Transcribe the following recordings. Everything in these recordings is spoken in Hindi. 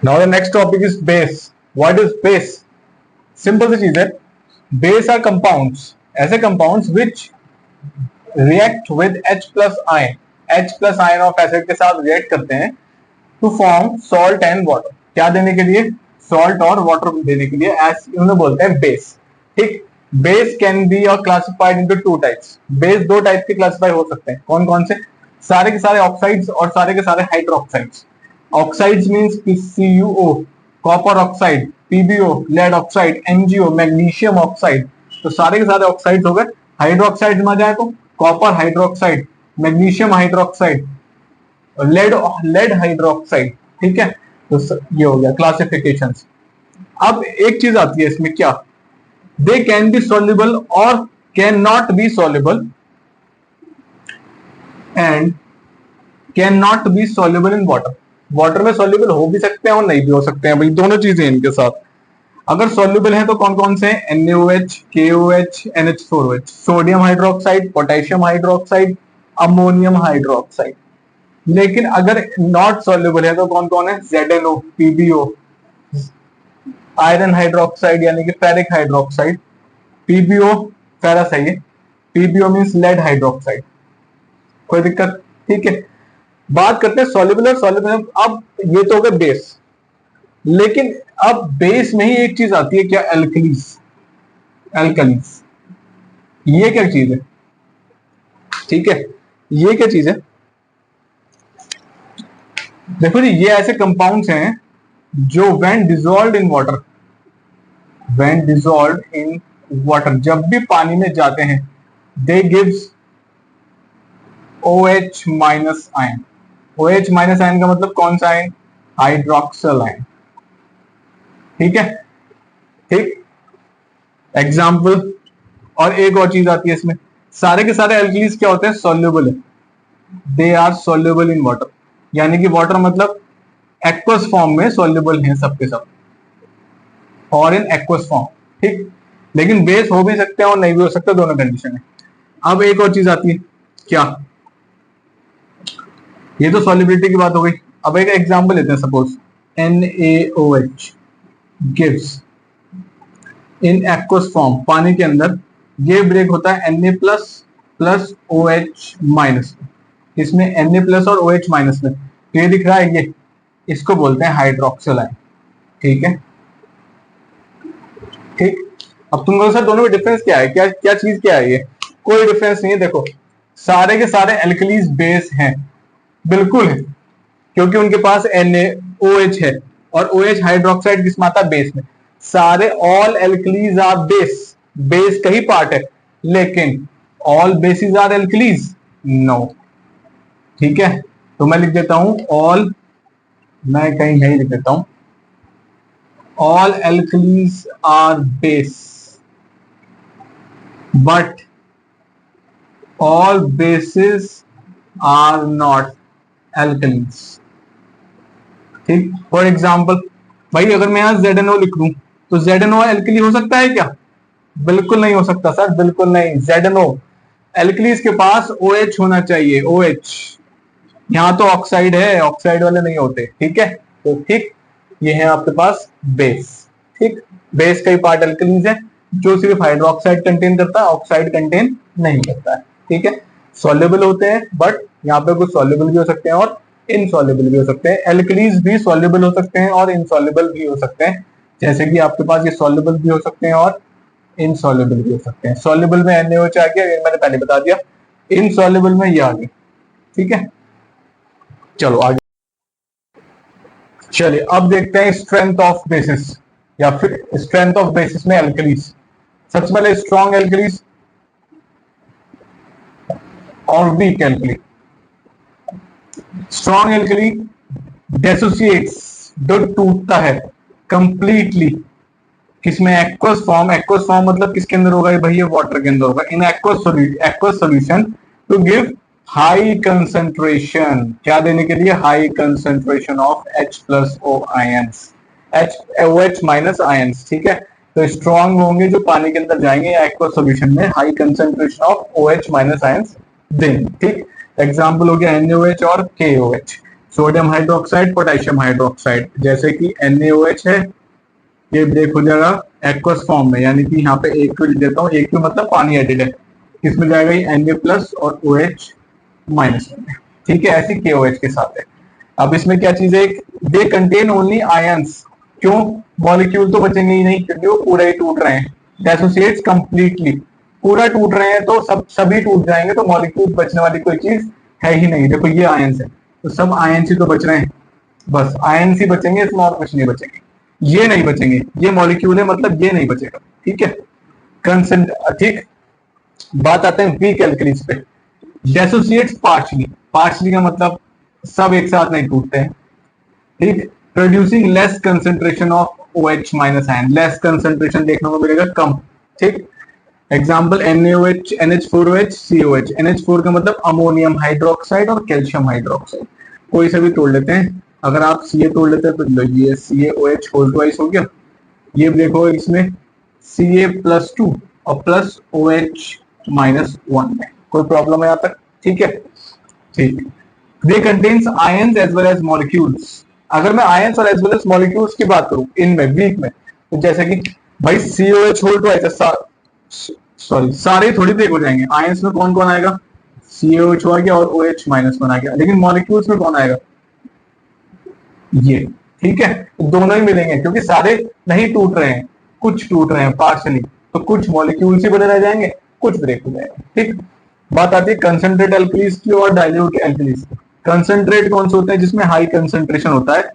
Now the next topic is base. What is base? Simple सी चीज है. बेस आर कंपाउंड्स, ऐसे compounds which react with H plus ion. H plus ion of acid के साथ रिएक्ट करते हैं to form salt and water. क्या देने के लिए? सॉल्ट और वाटर देने के लिए. ऐसे उन्हें बोलते हैं बेस. ठीक. बेस कैन बी और classified into two types. Base दो टाइप के क्लासिफाई हो सकते हैं. कौन कौन से? सारे के सारे ऑक्साइड्स और सारे के सारे hydroxides. Oxides means PCuO, copper oxide, PbO, lead oxide, MgO, magnesium oxide. तो सारे के सारे ऑक्साइड्स हो गए. हाइड्रोक्साइड में जाए तो copper hydroxide, magnesium hydroxide, lead hydroxide. ठीक है. तो ये हो गया क्लासिफिकेशन. अब एक चीज आती है इसमें, क्या? दे कैन बी सॉल्युबल और can not be soluble and can not be soluble in water. Water में सॉल्युबल हो भी सकते हैं और नहीं भी हो सकते हैं भाई, दोनों चीजें इनके साथ. अगर सॉल्युबल है तो कौन कौन से? NaOH, KOH, NH4OH, sodium hydroxide, potassium hydroxide, ammonium hydroxide. लेकिन अगर नॉट सॉल्युबल है तो कौन कौन है? ZnO, PbO, आयरन हाइड्रोक्साइड यानी कि फेरिक हाइड्रोक्साइड, PbO फेरस है ये, PbO मींस लेड हाइड्रोक्साइड. कोई दिक्कत? ठीक है. बात करते हैं सॉल्युबल और सॉल्युबल. अब ये तो हो गया बेस, लेकिन अब बेस में ही एक चीज आती है, क्या? एल्कलीज. एल्कलीज ये क्या चीज है? ठीक है. ये क्या चीज है? देखो जी, ये ऐसे कंपाउंड्स हैं जो when dissolved in water, when dissolved in water, जब भी पानी में जाते हैं, they gives OH minus ion. OH minus ion का मतलब कौन सा आयन? Hydroxyl ion. ठीक है. ठीक. एग्जाम्पल. और एक और चीज आती है इसमें, सारे के सारे एल्कलीज क्या होते हैं? सॉल्युबल है. They are soluble in water, यानी कि वाटर मतलब एक्वस फॉर्म में सॉल्युबल हैं सबके सब, और इन एक्वस फॉर्म. ठीक. लेकिन बेस हो भी सकते हैं और नहीं भी हो सकते, दोनों कंडीशन है. अब एक और चीज आती है, क्या? ये तो सॉल्युबिलिटी की बात हो गई. अब एक एग्जांपल लेते हैं. Suppose NaOH gives in aqueous form, पानी के अंदर ये ब्रेक होता है Na plus plus OH minus. इसमें Na प्लस और OH माइनस में ये दिख रहा है, ये इसको बोलते हैं हाइड्रोक्सिल आयन. ठीक है. ठीक. अब तुम लोगों से दोनों में डिफरेंस क्या है? क्या क्या चीज क्या है? ये कोई डिफरेंस नहीं है. देखो, सारे के सारे एल्कलीज बेस हैं, बिल्कुल है, क्योंकि उनके पास NaOH है और OH हाइड्रोक्साइड किसमें आता है? बेस में. सारे all alkalis are base, base का ही पार्ट है. लेकिन all bases are alkalis? No. ठीक है. तो मैं लिख देता हूं ऑल, मैं कहीं नहीं लिख देता हूं, all alkalis are base but all bases are not alkalis. ठीक. फॉर एग्जाम्पल, भाई अगर मैं यहां ZnO लिख दूं तो ZnO एल्कली हो सकता है क्या? बिल्कुल नहीं हो सकता सर, बिल्कुल नहीं. ZnO एल्कलीज के पास OH होना चाहिए. OH यहां तो ऑक्साइड है, ऑक्साइड वाले नहीं होते. ठीक है. तो ठीक, ये है आपके पास बेस. ठीक. बेस का ही पार्ट एल्कलीज है, जो सिर्फ हाइड्रोक्साइड कंटेन करता है, ऑक्साइड कंटेन नहीं करता है. ठीक है. सॉल्युबल होते हैं, बट यहाँ पे कुछ सॉल्युबल भी हो सकते हैं और इनसॉल्युबल भी हो सकते हैं. एल्कलीज भी सॉल्युबल हो सकते हैं और इनसॉल्युबल भी हो सकते हैं. जैसे कि आपके पास ये सॉल्युबल भी हो सकते हैं और इनसॉल्युबल भी हो सकते हैं. सॉल्युबल में NaOH आ गया, ये मैंने पहले बता दिया. इनसॉल्युबल में ये आ गया. ठीक है. चलो आगे चलिए. अब देखते हैं स्ट्रेंथ ऑफ बेसिस, या फिर स्ट्रेंथ ऑफ बेसिस में एल्कलीज. सबसे पहले स्ट्रॉन्ग एल्कलीज और weak alkali. Strong alkali dissociates, जो टूटता है कंप्लीटली, किसमें? Aqueous form. एक्वस फॉर्म मतलब किसके अंदर होगा? भाई ये वाटर के अंदर होगा. In aqueous solution to give high concentration. क्या देने के लिए? High concentration of H plus O ions, OH minus ions. ठीक है. तो स्ट्रॉन्ग होंगे जो पानी के अंदर जाएंगे एक्वस सॉल्यूशन में, high concentration of OH minus ions देंगे. ठीक. एग्जाम्पल हो गया NaOH और KOH. Sodium hydroxide, potassium hydroxide, जैसे कि NaOH है, ये ब्रेक हो जाएगा एक्वस फॉर्म में, यानी कि यहाँ पे AQ लिख देता हूँ, AQ मतलब पानी एडिड है, इसमें जाएगा ये Na प्लस और OH माइनस में, ठीक है, ऐसे KOH के साथ है। अब इसमें क्या चीज है, दे कंटेन ओनली आयंस, क्यों, मॉलिक्यूल तो बचेंगे ही नहीं क्योंकि वो पूरा ही टूट रहे हैं, डिसोसिएट्स कंप्लीटली, पूरा टूट रहे हैं तो सभी टूट जाएंगे, तो मॉलिक्यूल बचने वाली कोई चीज है ही नहीं। देखो ये आयंस है तो सब आयंस ही तो बच रहे हैं, बस आयंस ही बचेंगे, इसमें और कुछ नहीं बचेंगे, ये नहीं बचेंगे, ये मॉलिक्यूल है मतलब ये नहीं बचेगा, ठीक है, कंसेंट, ठीक। बात आते हैं वीक एल्कलीज पे, डिसोसिएट्स पार्शली, पार्शली का मतलब सब एक साथ नहीं टूटते हैं, ठीक, producing less concentration of OH minus ion, less concentration देखने को मिलेगा, कम, ठीक। Example NaOH, NH4OH, COH, NH4 का मतलब अमोनियम हाइड्रोक्साइड और कैल्शियम हाइड्रोक्साइड, कोई सा भी तोड़ लेते हैं, अगर आप Ca तोड़ लेते हैं तो लो ये CaOH होल ट्वाइस हो गया, ये देखो इसमें Ca+2 और प्लस OH -1 में, कोई प्रॉब्लम है यहाँ तक, ठीक है, ठीक। They contains ions as well as molecules, अगर मैं आयंस और एज वेल एज मॉलिक्यूल्स की बात करूं इनमें वीक में, तो जैसे कि भाई COH होल ट्वाइस, सॉरी सारे थोड़ी ब्रेक हो जाएंगे, आयंस में कौन कौन आएगा, COH आ गया और OH -1 आ गया, लेकिन मॉलिक्यूल्स में कौन आएगा, ये, ठीक है, तो दोनों ही मिलेंगे क्योंकि सारे नहीं टूट रहे हैं, कुछ टूट रहे हैं पार्शली, तो कुछ मॉलिक्यूल से बने रह जाएंगे, कुछ ब्रेक हो जाएंगे, ठीक। बात आती है कंसंट्रेट एल्कलीज की और डाइल्यूट एल्कलीज की। कंसंट्रेट कौन से होते हैं, जिसमें हाई कंसंट्रेशन होता है,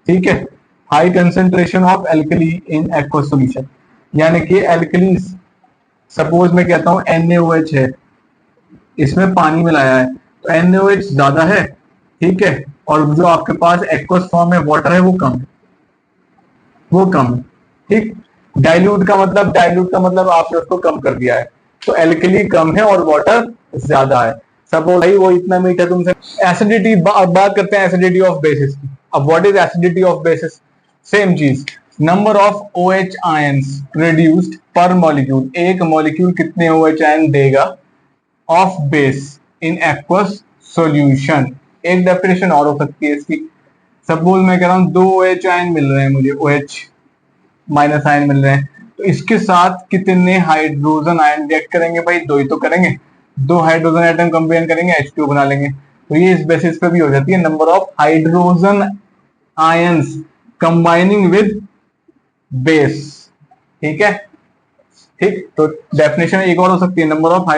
ठीक है, high concentration of alkali in aqueous solution, यानी कि एल्कलीज, सपोज मैं कहता हूं NaOH है, इसमें पानी मिलाया है तो NaOH ज्यादा है, ठीक है, और जो आपके पास एक्वस फॉर्म में वाटर है वो कम है, वो कम है, ठीक। डाइल्यूट का मतलब आपने उसको कम कर दिया है, तो एल्कली कम है और वाटर ज्यादा है, सपोज भाई वो इतना मीठा तुमसे। एसिडिटी, बात करते हैं एसिडिटी ऑफ बेसिस की। अब what is acidity of bases, same चीज, number of OH ions produced पर मॉलिक्यूल, एक मॉलिक्यूल कितने OH आयन देगा of base in aqueous solution. एक डेफिनेशन और हो सकती है इसकी, सपोज मैं कह रहा हूं 2 OH आयन मिल रहे हैं मुझे, OH माइनस आयन मिल रहे हैं, तो इसके साथ कितने हाइड्रोजन आयन रिएक्ट करेंगे, भाई दो ही तो करेंगे, दो हाइड्रोजन एटम कंबाइन करेंगे H2 बना लेंगे, तो ये इस बेसिस पे भी हो जाती है, number of hydrogen ions combining with base, ठीक है, ठीक। तो डेफिनेशन एक और हो सकती है, number of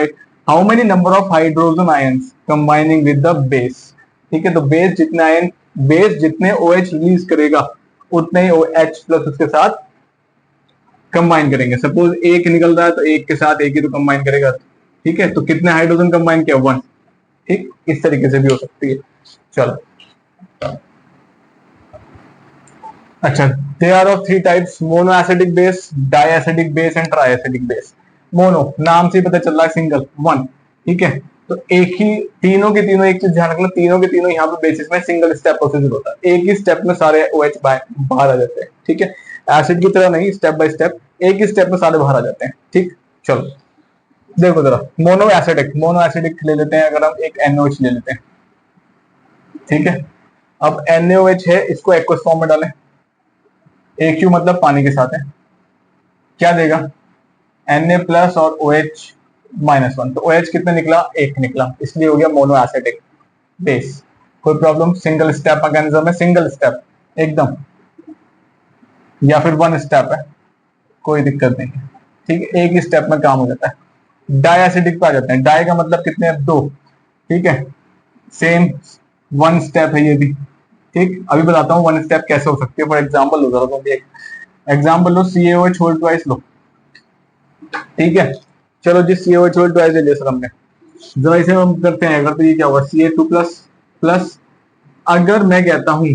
how many number of hydrogen ions combining with the base, ठीक है, तो बेस जितने आयन, बेस जितने OH रिलीज करेगा उतने ही H प्लस उसके साथ कंबाइन करेंगे, सपोज एक निकल रहा है तो एक के साथ एक ही तो कंबाइन करेगा, ठीक है, तो कितने हाइड्रोजन कंबाइन किया, 1, ठीक, इस तरीके से भी हो सकती है। चलो, अच्छा, they are of 3 types, mono acidic base, di acidic base and tri acidic base. Mono नाम से पता चल रहा है सिंगल, 1, ठीक है, तो एक ही, तीनों के तीनों, एक चीज ध्यान रखना, तीनों के तीनों यहाँ पे बेसिस में सिंगल स्टेप प्रोसीजर होता है, एक ही स्टेप में सारे OH बाहर आ जाते हैं, ठीक है, एसिड की तरह नहीं, स्टेप बाय स्टेप, एक ही स्टेप में सारे बाहर आ जाते हैं, ठीक। चलो देखो जरा, मोनो एसिडिक ले लेते हैं, अगर हम एक NaOH ले लेते हैं, ठीक है, अब NaOH है, इसको एक्वस फॉर्म में डालें, AQ मतलब पानी के साथ है, क्या देगा, Na प्लस और OH -1, तो OH कितने निकला, एक निकला, इसलिए हो गया मोनो एसिडिक बेस। कोई प्रॉब्लम, सिंगल स्टेप मैकेनिज्म है, सिंगल स्टेप एकदम, या फिर 1 स्टेप है, कोई दिक्कत नहीं है, ठीक है, एक ही स्टेप में काम हो जाता है। डाई एसिडिक पे आ जाते हैं, डाई का मतलब कितने, 2, ठीक है, सेम 1 स्टेप है ये भी, ठीक। अभी बताता हूँ 1 स्टेप कैसे हो सकती है, फॉर एग्जाम्पल लो जरा, तो एक एग्जाम्पल लो, CaOH होल ट्वाइस लो, ठीक है, चलो जी CaOH होल ट्वाइस ले लिया सर हमने, जरा इसे हम करते हैं, अगर तो ये क्या होगा, Ca2 प्लस प्लस, अगर मैं कहता हूं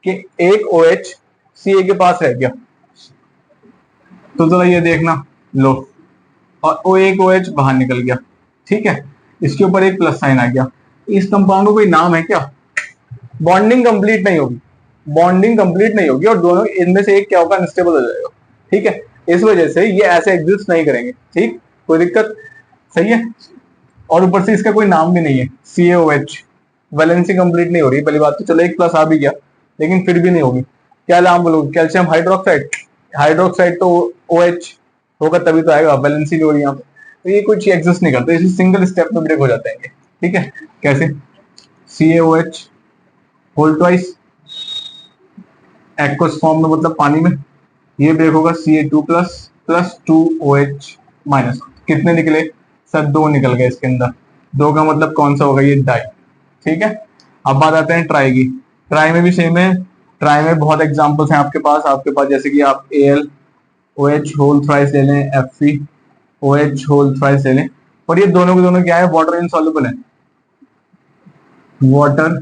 कि एक OH Ca के पास रह गया, तो जरा ये देखना लो, और वो एक OH बाहर निकल गया, ठीक है, इसके ऊपर एक प्लस साइन आ गया, इस कंपाउंड को कोई नाम है क्या, बॉन्डिंग कंप्लीट नहीं होगी, बॉन्डिंग कंप्लीट नहीं होगी, और दोनों इनमें से एक क्या होगा, अनस्टेबल हो जाएगा, ठीक है, इस वजह से ये ऐसे एग्जिस्ट नहीं करेंगे, ठीक, कोई दिक्कत, सही है, और ऊपर से इसका कोई नाम भी नहीं है CaOH, वैलेंसी कंप्लीट नहीं हो रही पहली बात तो, चलो एक प्लस आ भी गया लेकिन फिर भी नहीं होगी। क्या नाम बोलोगे, कैल्शियम हाइड्रोक्साइड, हाइड्रोक्साइड तो OH होगा तभी तो आएगा, वैलेंसी नहीं हो रही यहाँ पे, तो ये कुछ एग्जिस्ट नहीं करता, इसी सिंगल स्टेप में ब्रेक हो जाते हैं। ठीक है, कैसे, CaOH whole twice aqueous form में मतलब पानी में, ये ब्रेक होगा Ca2 plus plus 2OH minus, कितने निकले सर, 2 निकल गए इसके अंदर, 2 का मतलब कौन सा होगा, ये डाई। ठीक है, अब बात आते हैं ट्राई की, ट्राई में भी सेम है, ट्राई में बहुत एग्जांपल्स हैं आपके पास जैसे कि आप AlOH होल थ्राइस ले लें, FeOH होल थ्राइस ले लें, और ये दोनों के दोनों क्या है, वाटर इनसॉल्युबल है, वाटर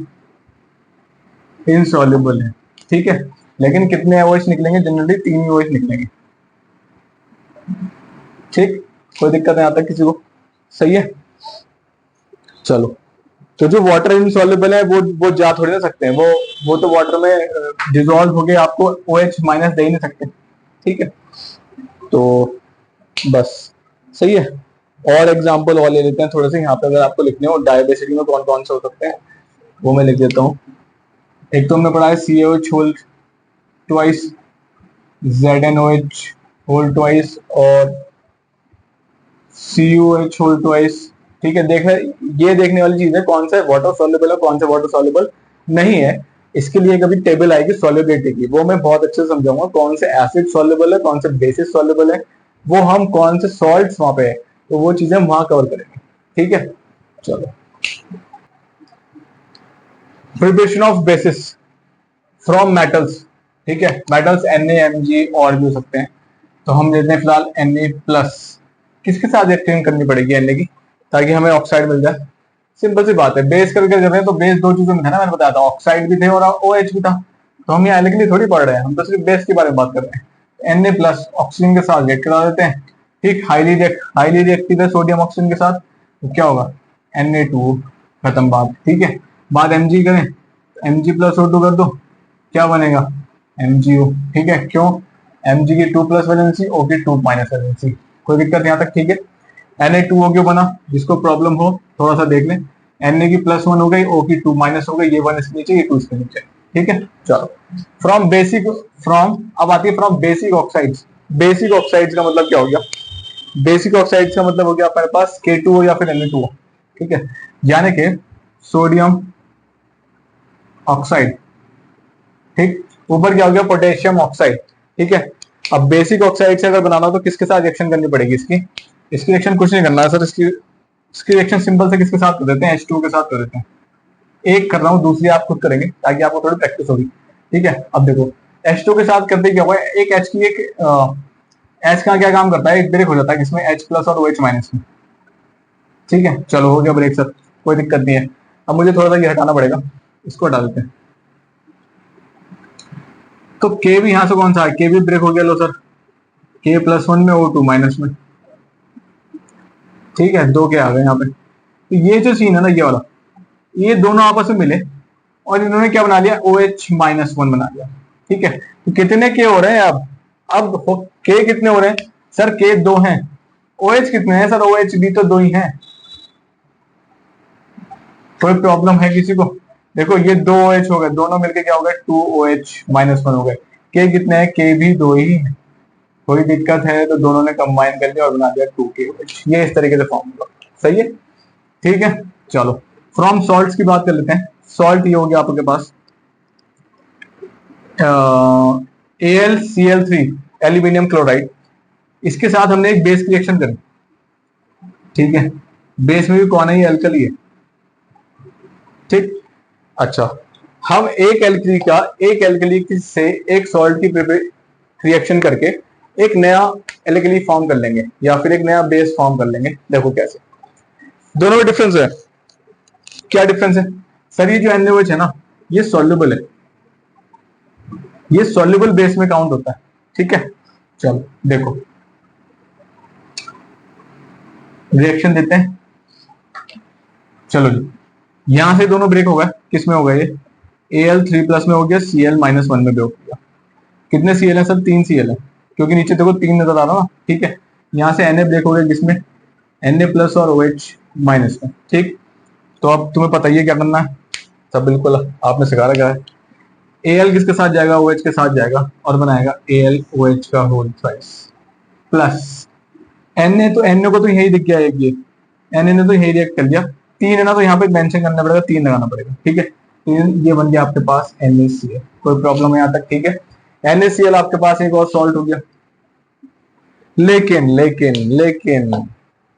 इनसॉल्युबल है। ठीक है, लेकिन कितने OH निकलेंगे, जनरली 3 OH निकलेंगे। ठीक, कोई दिक्कत नहीं आता किसी को, सही है। चलो, तो जो वाटर इनसॉल्युबल है वो जा थोड़ी ना सकते हैं, वो तो वाटर में डिसॉल्व होके आपको OH माइनस दे ही नहीं सकते। ठीक है, तो बस सही है। और एग्जांपल और ले लेते हैं थोड़े से यहाँ पे, अगर आपको लिखने हो डायबेसिटी में कौन कौन से हो सकते हैं वो मैं लिख देता हूँ। एक तो हमने पढ़ा है CaOH whole twice, ZnOH whole twice और CuOH होल ट्वाइस। ठीक है, ये देखने वाली चीज है कौन सा वाटर सॉल्युबल है, कौन सा वाटर सॉल्युबल नहीं है। इसके लिए कभी टेबल आएगी सॉल्युबिलिटी की, वो मैं बहुत अच्छे से समझाऊंगा, कौन से एसिड सॉल्युबल है, कौन से बेसिस सॉल्युबल है, वो हम कौन से सॉल्ट्स वहां पे है, तो वो चीजें वहां कवर करेंगे। ठीक है, चलो, preparation of basis from metals. ठीक है, मेटल्स Na, Mg और भी हो सकते हैं, तो हम लेते हैं फिलहाल Na प्लस, किसके साथ रिएक्शन करनी पड़ेगी Na की, ताकि हमें ऑक्साइड मिल जाए। सिंपल सी बात है, बेस करके कर रहे हैं तो बेस 2 चीजों में था ना, मैंने बताया था, ऑक्साइड भी थे और OH भी था, तो हम यहाँ के लिए थोड़ी पढ़ रहे हैं, हम तो सिर्फ बेस के बारे में बात कर रहे हैं। Na प्लस ऑक्सीजन के साथ रिएक्ट करा देते हैं। ठीक, हाईली रिएक्टिव है सोडियम ऑक्सीजन के साथ, तो क्या होगा, Na2, खत्म बात। ठीक है, बात Mg करें, Mg प्लस O2 कर दो, क्या बनेगा, MgO। ठीक है, क्यों, Mg की 2 प्लस वैलेंसी, O की 2 माइनस वैलेंसी, कोई दिक्कत यहाँ तक। ठीक है, Na2O क्यों बना, जिसको प्रॉब्लम हो थोड़ा सा देख लें, Na की +1 हो गई, O की 2 माइनस हो गई, ये 1 इसके नीचे, ये 2 इसके नीचे। ठीक है, चलो, अब आती है from basic oxides. Basic oxides का मतलब क्या हो गया, बेसिक ऑक्साइड्स का मतलब हो गया अपने पास K2O या फिर Na2O। ठीक है, यानी कि सोडियम ऑक्साइड। ठीक, ऊपर क्या हो गया, पोटेशियम ऑक्साइड। ठीक है, अब बेसिक ऑक्साइड से अगर बनाना हो तो किसके साथ रिएक्शन करनी पड़ेगी, इसकी रिएक्शन कुछ नहीं करना है सर, इसकी रिएक्शन सिंपल से किसके साथ कर देते हैं, H2 के साथ कर देते हैं। एक कर रहा हूँ, दूसरी आप खुद करेंगे ताकि आपको थोड़ी प्रैक्टिस होगी। ठीक है, अब देखो H2 के साथ करते क्या हुआ, एक H की एक H का क्या काम करता है, एक ब्रेक हो जाता है जिसमें H प्लस और OH माइनस में। ठीक है, चलो हो गया ब्रेक सर, कोई दिक्कत नहीं है। अब मुझे थोड़ा सा ये हटाना पड़ेगा, इसको हटा देते हैं। तो K भी यहां से कौन सा है, K भी ब्रेक हो गया, लो सर, K +1 में O2 माइनस में। ठीक है, 2 के आ गए यहाँ पे, तो ये जो सीन है ना, ये वाला, ये दोनों आपस में मिले और इन्होंने क्या बना लिया, OH-1 बना लिया। ठीक है, तो कितने के हो रहे हैं अब के कितने हो रहे हैं सर, के 2 हैं, OH कितने हैं सर, OH भी तो 2 ही हैं। कोई प्रॉब्लम है किसी को, देखो ये 2 OH हो गए, दोनों मिलके क्या हो गए, 2OH-1 हो गए। के कितने हैं, के भी 2 ही हैं। कोई दिक्कत है तो दोनों ने कंबाइन कर लिया और बना दिया 2KOH, ये इस तरीके से फॉर्मूला, सही है। ठीक है, चलो फ्रॉम सॉल्ट्स की बात कर लेते हैं। सॉल्ट ये हो गया आपके पास AlCl3 एल्यूमिनियम क्लोराइड, इसके साथ हमने एक बेस रिएक्शन करी। ठीक है, बेस में भी कौन है, ये अल्कली है। ठीक, अच्छा, हम एक एल्कली से एक सॉल्ट की रिएक्शन करके एक नया एल्कली फॉर्म कर लेंगे या फिर एक नया बेस फॉर्म कर लेंगे। देखो कैसे, दोनों में डिफरेंस है। क्या डिफरेंस है सर, ये जो NaOH है ना, ये सॉल्युबल है, ये सॉल्युबल बेस में काउंट होता है। ठीक है, चलो देखो रिएक्शन देते हैं। चलो जी, यहां से दोनों ब्रेक हो गए, किस में हो गया, ये Al3+ में हो गया, Cl-1 में ब्रेक हो गया। कितने Cl है सर, 3 Cl है, क्योंकि नीचे देखो 3 नजर आ रहा ना। ठीक है, यहां से Na ब्रेक हो गया, किसमें, Na+ और OH- में। ठीक, तो अब तुम्हें पता ही है क्या करना है, सब बिल्कुल आपने सिखा रखा है। एल किसके साथ जाएगा, ओ एच के साथ जाएगा और बनाएगा एल ओ एच का whole thrice plus N A, तो एन ए को तो यही दिख गया एक, ये एन ए ने तो यही रिएक्ट कर लिया। तीन है ना, तो यहाँ पे मेंशन करना पड़ेगा, तीन लगाना पड़ेगा, ठीक है। तीन, ये बन गया आपके पास NaCl। कोई प्रॉब्लम है यहाँ तक, ठीक है। NaCl आपके पास एक और सॉल्ट हो गया। लेकिन लेकिन लेकिन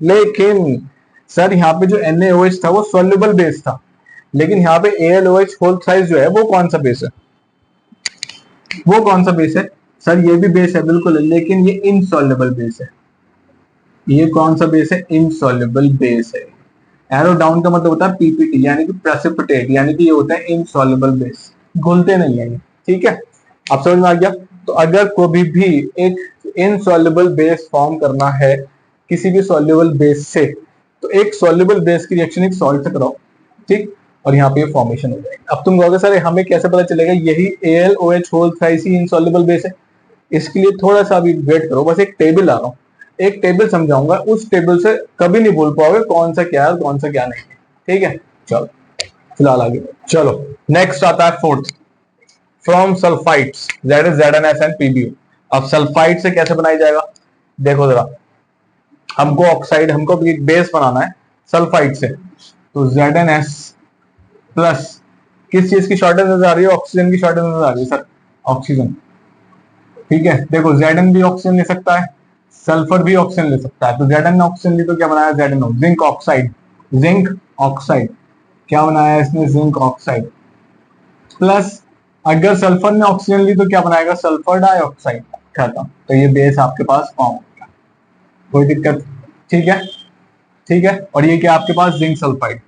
लेकिन सर यहाँ पे जो NaOH था वो सॉल्युबल बेस था, लेकिन यहाँ पे AlOH होल थ्राइस जो है वो कौन सा बेस है, वो कौन सा बेस है सर, ये भी बेस है बिल्कुल, लेकिन ये इनसॉल्युबल बेस है। ये कौन सा बेस है, इनसॉल्युबल बेस है। एरो डाउन का मतलब होता है पीपीटी, यानी कि प्रेसिपिटेट, यानी कि ये होता है इनसॉल्युबल बेस, घुलते नहीं है ये, ठीक है। आप समझ में आ गया। तो अगर कोई भी एक इनसॉल्युबल बेस फॉर्म करना है किसी भी सॉल्युबल बेस से, तो एक सॉल्युबल बेस की रिएक्शन एक सॉल्ट से कराओ, ठीक, और यहाँ पे फॉर्मेशन हो जाएगी। अब तुम कहोगे सर हमें कैसे पता चलेगा यही AlOH होल थ्राइस ही इनसॉल्युबल बेस है। इसके लिए थोड़ा सा अभी वेट करो, बस एक टेबल ला रहा हूँ, एक टेबल समझाऊंगा, उस टेबल से कभी नहीं भूल पाओगे कौन सा क्या है कौन सा क्या नहीं है, ठीक है। चलो फिलहाल आगे चलो, नेक्स्ट आता है fourth, from sulphides, that is ZnS and PbO। अब सल्फाइड से कैसे बनाई जाएगा, देखो जरा, हमको ऑक्साइड, हमको बेस बनाना है सल्फाइड से, तो ZnS प्लस किस चीज की शॉर्टेज नजर आ रही है, ऑक्सीजन की शॉर्टेज नजर आ रही है सर, ऑक्सीजन, ठीक है। देखो Zn भी ऑक्सीजन ले सकता है, सल्फर भी ऑक्सीजन ले सकता है, तो Zn ऑक्सीजन ली तो क्या बनाया ZnO, zinc oxide, zinc oxide, क्या बनाया इसने, जिंक ऑक्साइड प्लस अगर सल्फर ने ऑक्सीजन ली तो क्या बनाएगा, सल्फर डाइऑक्साइड, खत्म। तो ये बेस आपके पास फॉर्म हो गया, कोई दिक्कत, ठीक है, ठीक है। और ये क्या आपके पास, जिंक सल्फाइड,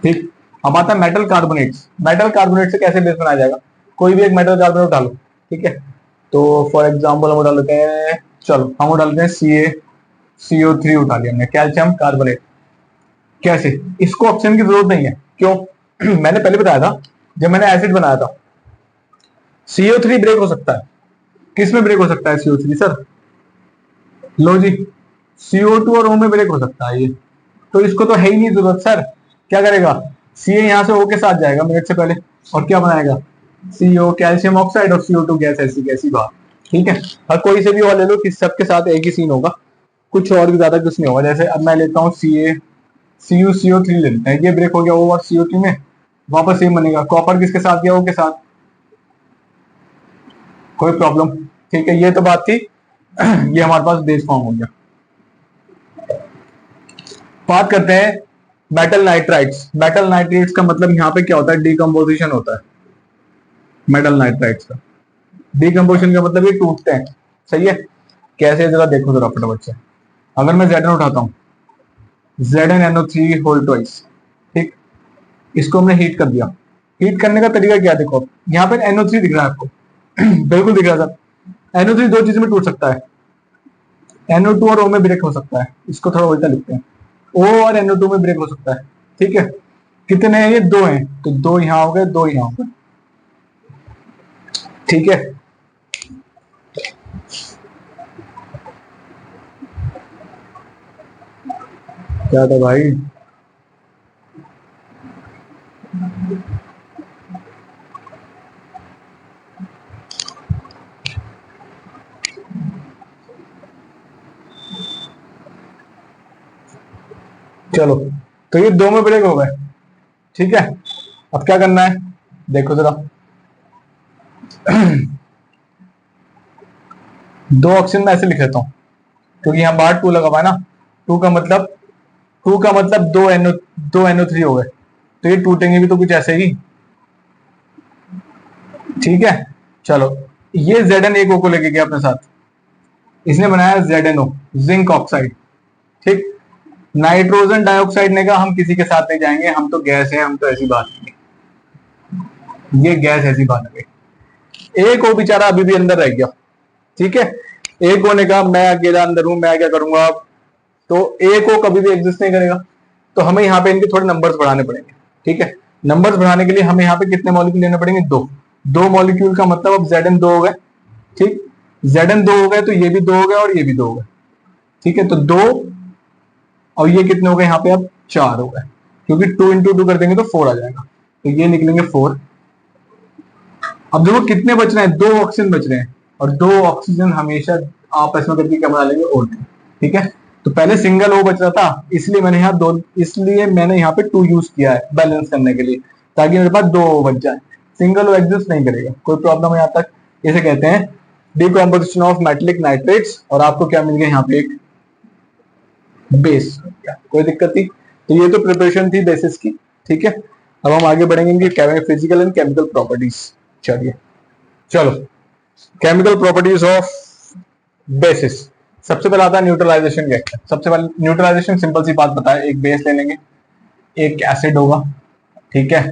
ठीक। अब आता है मेटल कार्बोनेट्स। मेटल कार्बोनेट से कैसे बेस बनाया जाएगा, कोई भी एक मेटल कार्बोनेट उठा लो, ठीक है। तो फॉर एग्जांपल हम उठा लेते हैं, चलो हम उठा लेते हैं CO3 उठा लिया हमने, कैल्शियम कार्बोनेट। कैसे, इसको ऑक्सीजन की जरूरत नहीं है, क्यों मैंने पहले बताया था जब मैंने एसिड बनाया था, CO3 ब्रेक हो सकता है, किस में ब्रेक हो सकता है CO3 सर, लो जी, CO2 और O में ब्रेक हो सकता है ये, तो इसको तो है ही नहीं जरूरत सर। क्या करेगा, Ca यहां से O के साथ जाएगा मिनट से पहले, और क्या बनाएगा, CO कैल्शियम ऑक्साइड और CO2 गैस, ऐसी कैसी बात, ठीक है। और कोई से भी और ले लो, किस सबके साथ एक ही सीन होगा, कुछ और भी ज्यादा कुछ नहीं होगा। जैसे अब मैं लेता हूँ CuCO3 ले लेते हैं, ये ब्रेक हो गया O और CO3 में, वापस सेम बनेगा, कॉपर किसके साथ गया, O के साथ, कोई प्रॉब्लम, ठीक है। ये तो बात थी ये हमारे पास बेस फॉर्म हो गया। बात करते हैं मेटल नाइट्राइड्स। मेटल नाइट्राइड्स का मतलब यहाँ पे क्या होता है, डिकम्पोजिशन होता है मेटल नाइट्राइड्स का। डिकम्पोजिशन का मतलब ये टूटते हैं, सही है। कैसे, जरा देखो जरा फटाफट से, अगर मैं Zn उठाता हूँ, ZnNO3 होल ट्वाइस, ठीक, इसको हमने हीट कर दिया। हीट करने का तरीका क्या, देखो यहाँ पे NO3 दिख रहा है आपको बिल्कुल दिख रहा है सर। NO3 दो चीज में टूट सकता है, NO2 और O में ब्रेक हो सकता है, इसको थोड़ा उल्टा लिखते हैं, O और NO2 में ब्रेक हो सकता है, ठीक है। कितने हैं ये, दो हैं, तो दो यहां हो गए, दो यहां हो गए, ठीक है। क्या था भाई, चलो, तो ये दो में ब्रेक हो गए, ठीक है। अब क्या करना है, देखो जरा दो ऑक्सीजन में ऐसे लिख लेता हूँ, क्योंकि यहाँ बाहर टू लगा हुआ है ना, टू का मतलब दो NO3 हो गए, तो ये टूटेंगे भी तो कुछ ऐसे ही, ठीक है। चलो, ये Zn एक को लेके गया अपने साथ, इसने बनाया ZnO, जिंक ऑक्साइड, ठीक। नाइट्रोजन डाइऑक्साइड ने कहा हम किसी के साथ नहीं जाएंगे, हम तो गैस है, हम तो ऐसी बात नहीं, ये गैस ऐसी बात है। एक वो बेचारा अभी भी अंदर रह गया, ठीक है। एक को ने कहा मैं अकेला अंदर हूं, मैं क्या करूंगा अब, तो एक को कभी भी एग्जिस्ट नहीं करेगा, तो हमें यहाँ पे इनके थोड़े नंबर्स बढ़ाने पड़ेंगे, ठीक है। नंबर्स बढ़ाने के लिए हमें यहाँ पे कितने मॉलिक्यूल लेने पड़ेंगे, दो मॉलिक्यूल का मतलब अब Zn दो हो गए, ठीक। Zn दो हो गए तो ये भी दो हो गए और ये भी दो हो गए, ठीक है। तो दो और ये कितने हो गए यहाँ पे अब 4 हो गए, क्योंकि 2 इंटू 2 कर देंगे तो 4 आ जाएगा, तो ये निकलेंगे 4। अब देखो कितने बच रहे हैं, 2 ऑक्सीजन बच रहे हैं, और 2 ऑक्सीजन हमेशा आपस में करके क्या बना लेंगे, O2। ठीक है, तो पहले सिंगल O बच रहा था, इसलिए मैंने यहाँ पे 2 यूज किया है बैलेंस करने के लिए, ताकि मेरे पास 2 O बच जाए। सिंगल O एग्जिस्ट नहीं करेगा, कोई प्रॉब्लम है यहाँ तक? इसे कहते हैं डिकम्पोजिशन ऑफ मेटेलिक नाइट्रेट्स, और आपको क्या मिल गया यहाँ पे, एक बेस। कोई दिक्कत थी? तो ये तो प्रिपरेशन थी बेसिस की। ठीक है, अब हम आगे बढ़ेंगे इनकी फिजिकल एंड केमिकल प्रॉपर्टीज। चलिए चलो, केमिकल प्रॉपर्टीज ऑफ बेसिस। सबसे पहले आता है न्यूट्रलाइजेशन रिएक्शन। सबसे पहले न्यूट्रलाइजेशन सिंपल सी बात पता है, एक बेस ले लेंगे, एक एसिड होगा। ठीक है,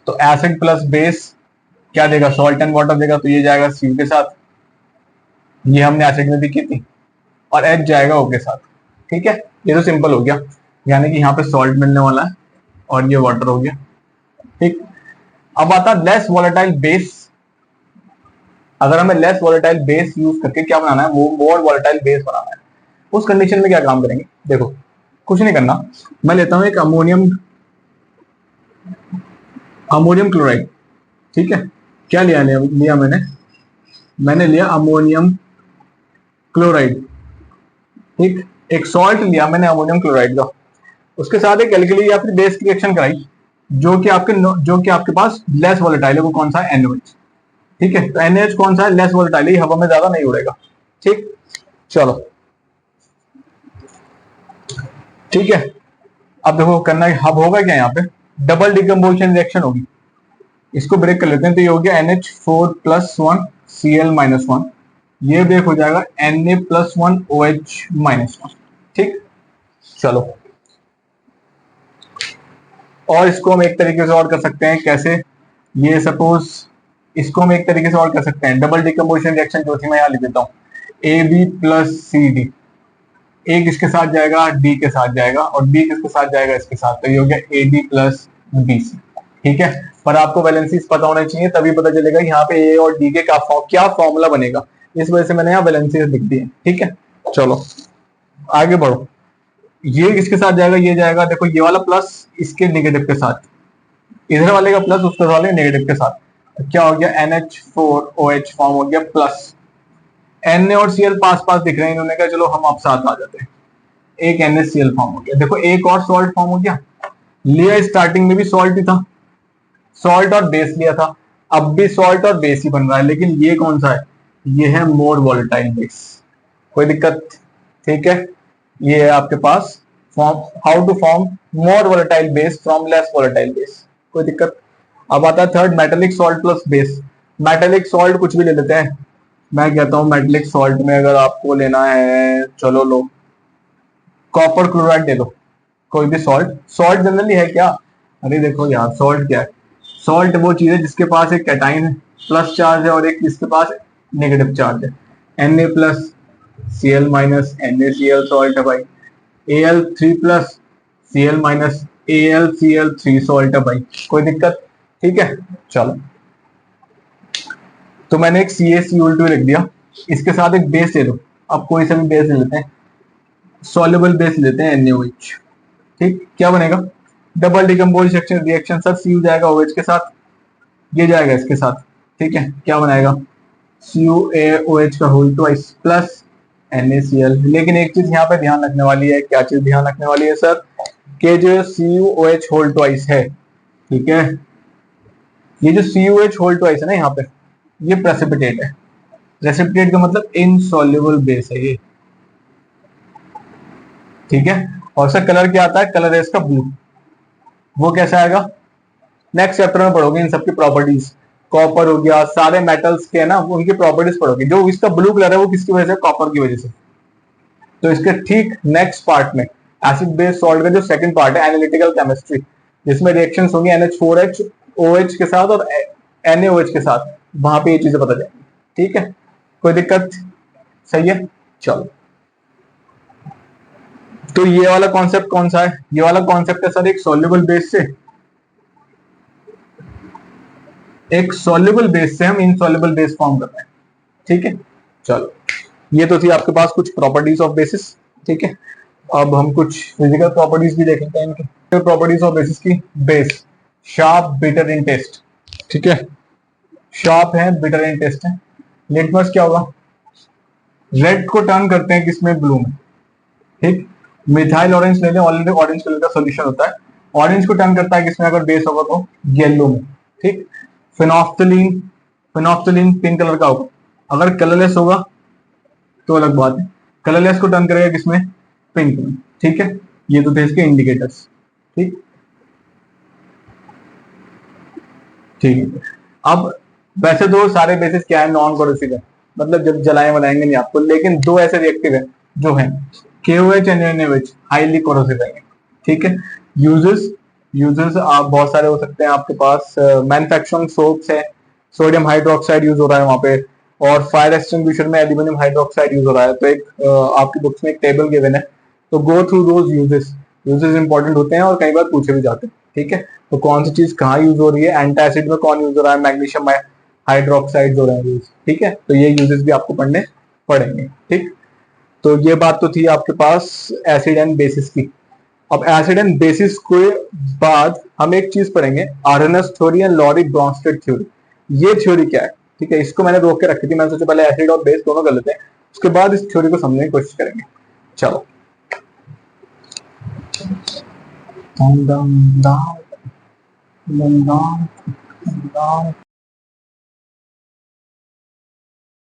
तो एसिड प्लस बेस क्या देगा, सॉल्ट एंड वाटर देगा, तो ये जाएगा सी के साथ, ये हमने एसिड में भी की थी, और एच जाएगा ओ के साथ। ठीक है, ये तो सिंपल हो गया, यानी कि यहाँ पे सॉल्ट मिलने वाला है और ये वाटर हो गया। ठीक, अब आता लेस वॉलेटाइल बेस। अगर हमें लेस वॉलेटाइल बेस यूज करके क्या बनाना है, वो मोर वॉलेटाइल बेस बनाना है, उस कंडीशन में क्या काम करेंगे? देखो कुछ नहीं करना, मैं लेता हूं एक अमोनियम क्लोराइड। ठीक है, क्या लिया मैंने लिया अमोनियम क्लोराइड। ठीक, एक सॉल्ट लिया मैंने अमोनियम क्लोराइड का, उसके साथ एक एल्कली या फिर बेस की रिएक्शन कराई, जो कि आपके पास लेस वॉलेटाइल है, वो कौन सा है, NaOH। ठीक है, तो NaOH कौन सा है, लेस वॉलेटाइल है, हवा में ज्यादा नहीं उड़ेगा। ठीक, चलो ठीक है, अब देखो करना है, अब होगा क्या, यहाँ पे डबल डिकम्पोजिशन रिएक्शन होगी, इसको ब्रेक कर लेते हैं, तो ये हो गया NH4+1 Cl-1, ये ब्रेक हो जाएगा Na+1 OH-1। ठीक, चलो, और इसको हम एक तरीके से और कर सकते हैं, कैसे, ये सपोज इसको हम एक तरीके से और कर सकते हैं, डबल डिकम्पोजिशन रिएक्शन जो थी मैं यहाँ लिख देता हूँ, AB+CD, एक इसके साथ जाएगा, D के साथ जाएगा, और B किसके साथ जाएगा, इसके साथ, तो ये हो गया AD+BC। ठीक है, पर आपको वैलेंसीज पता होना चाहिए, तभी पता चलेगा यहाँ पे A और D के क्या फॉर्मूला बनेगा, इस वजह से मैंने यहाँ वैलेंसीज लिख दी है। ठीक है, चलो आगे बढ़ो, ये किसके साथ जाएगा, ये जाएगा, देखो ये वाला प्लस इसके नेगेटिव के साथ, इधर वाले का प्लस उसके वाले नेगेटिव के साथ, तो क्या हो गया, NH4OH फॉर्म हो गया, प्लस Na और Cl पास पास दिख रहे हैं, इन्होंने कहा चलो हम आप साथ आ जाते हैं, एक NaCl फॉर्म हो गया। देखो एक और सॉल्ट फॉर्म हो गया, लिया स्टार्टिंग में भी सॉल्ट ही था, सॉल्ट और बेस लिया था, अब भी सॉल्ट और बेस ही बन रहा है, लेकिन ये कौन सा है, ये है मोर वॉलेटाइल बेस। कोई दिक्कत? ठीक है, ये है आपके पास form, how to form more volatile base from less volatile base. कोई दिक्कत? अब आता है third, metallic salt plus base. Metallic salt कुछ भी ले लेते हैं, मैं कहता हूं मेटेलिक सॉल्ट में अगर आपको लेना है, चलो लो कॉपर क्लोराइड ले लो, कोई भी सॉल्ट जनरली है क्या, अरे देखो यार सॉल्ट क्या है, सॉल्ट वो चीज है जिसके पास एक कैटाइन है प्लस चार्ज है, और एक जिसके पास नेगेटिव चार्ज है। Na+Cl- NaCl सॉल्ट है भाई, Al3+Cl-AlCl3 सॉल्ट है भाई, कोई दिक्कत? ठीक है, चलो, तो मैंने एक CaCl2 लिख दिया, इसके साथ एक बेस ले लो, अब कोई सा भी बेस ले लेते हैं, सॉल्युबल बेस लेते हैं NaOH। ठीक, क्या बनेगा, डबल डिकम्पोजिशन रिएक्शन, सब Cu जाएगा OH के साथ, ये जाएगा इसके साथ। ठीक है, क्या बनाएगा, CuAOH का होल ट्वाइस प्लस NaCl। लेकिन एक चीज यहाँ पे ध्यान रखने वाली है, क्या चीज ध्यान रखने वाली है सर, कि जो CuOH होल ट्वाइस है, ठीक है, ये जो CuH होल ट्वाइस है ना यहाँ पे, ये प्रेसिपिटेट है। प्रेसिपिटेट का मतलब इनसॉल्युबल बेस है ये। ठीक है, और सर कलर क्या आता है, कलर है इसका ब्लू। वो कैसे आएगा, नेक्स्ट चैप्टर में पढ़ोगे इन सबकी प्रॉपर्टीज, कॉपर हो गया, सारे मेटल्स के है ना, उनकी प्रॉपर्टीज पढ़ोगे। जो इसका ब्लू कलर है वो किसकी वजह से, कॉपर की वजह से। तो इसके ठीक नेक्स्ट पार्ट में एसिड बेस सॉल्ट का जो सेकंड पार्ट है, एनालिटिकल केमिस्ट्री, जिसमें रिएक्शंस होंगी NH4H OH के साथ और NaOH के साथ, वहां पे ये चीजें पता जाएंगी। ठीक है, कोई दिक्कत? सही है, चलो, तो ये वाला कॉन्सेप्ट कौन सा है, ये वाला कॉन्सेप्ट है सर एक सॉल्युबल बेस से, एक सॉल्युबल बेस से हम इनसॉल्युबल बेस फॉर्म कर रहे हैं। ठीक है, चलो, ये तो थी आपके पास कुछ प्रॉपर्टीज ऑफ बेसिस। ठीक है, अब हम कुछ फिजिकल प्रॉपर्टीज भी देख लेते हैं इनकी। प्रॉपर्टीज ऑफ बेसिस की। Base sharp, bitter in taste, ठीक है, शार्प है, बिटर इन टेस्ट है। लिटमस क्या होगा, रेड को टर्न करते हैं किसमें, ब्लू में, ठीक। मिथाइल ऑरेंज ले लें, ऑलरेडी ऑरेंज कलर का सोल्यूशन होता है, ऑरेंज को टर्न करता है किसमें, अगर बेस होगा तो येलो में, ठीक। फिनोफ्थलीन, फिनोफ्थलीन पिंक कलर का होगा, अगर कलरलेस होगा तो अलग बात है, कलरलेस को टर्न करेगा किसमें, पिंक में, ठीक है। ये तो थे इसके इंडिकेटर्स, ठीक ठीक है। अब वैसे तो सारे बेसिस क्या है, नॉन कोरोसिव है, मतलब जब जलाए वलाएंगे नहीं आपको, लेकिन दो ऐसे रिएक्टिव है जो है KOH and NaOH, highly corrosive है, ठीक है। यूजेस, यूजेस आप बहुत सारे हो सकते हैं आपके पास। मैन्युफैक्चरिंग सोप्स है, सोडियम हाइड्रोक्साइड यूज हो रहा है वहां पे, और फायर एक्सटिंग्विशर में एल्यूमिनियम हाइड्रोक्साइड यूज हो रहा है। तो एक आपकी बुक्स में एक टेबल गिवन है, तो go through those uses. Uses important होते हैं और कई बार पूछे भी जाते हैं, ठीक है। तो कौन सी चीज कहाँ यूज हो रही है, एंटासिड में कौन यूज हो रहा है, मैग्नीशियम हाइड्रोक्साइड हो रहे हैं यूज, ठीक है। तो ये यूजेस भी आपको पढ़ने पड़ेंगे, ठीक। तो ये बात तो थी आपके पास एसिड एंड बेसिस की। अब एसिड एंड बेसिस के बाद हम एक चीज पढ़ेंगे, Arrhenius theory and Lowry Bronsted theory. ये थ्योरी क्या है, ठीक है, इसको मैंने रोक के रखी थी, मैंने सोचा पहले एसिड और बेस दोनों कर लेते हैं, उसके बाद इस थ्योरी को समझने की कोशिश करेंगे। चलो,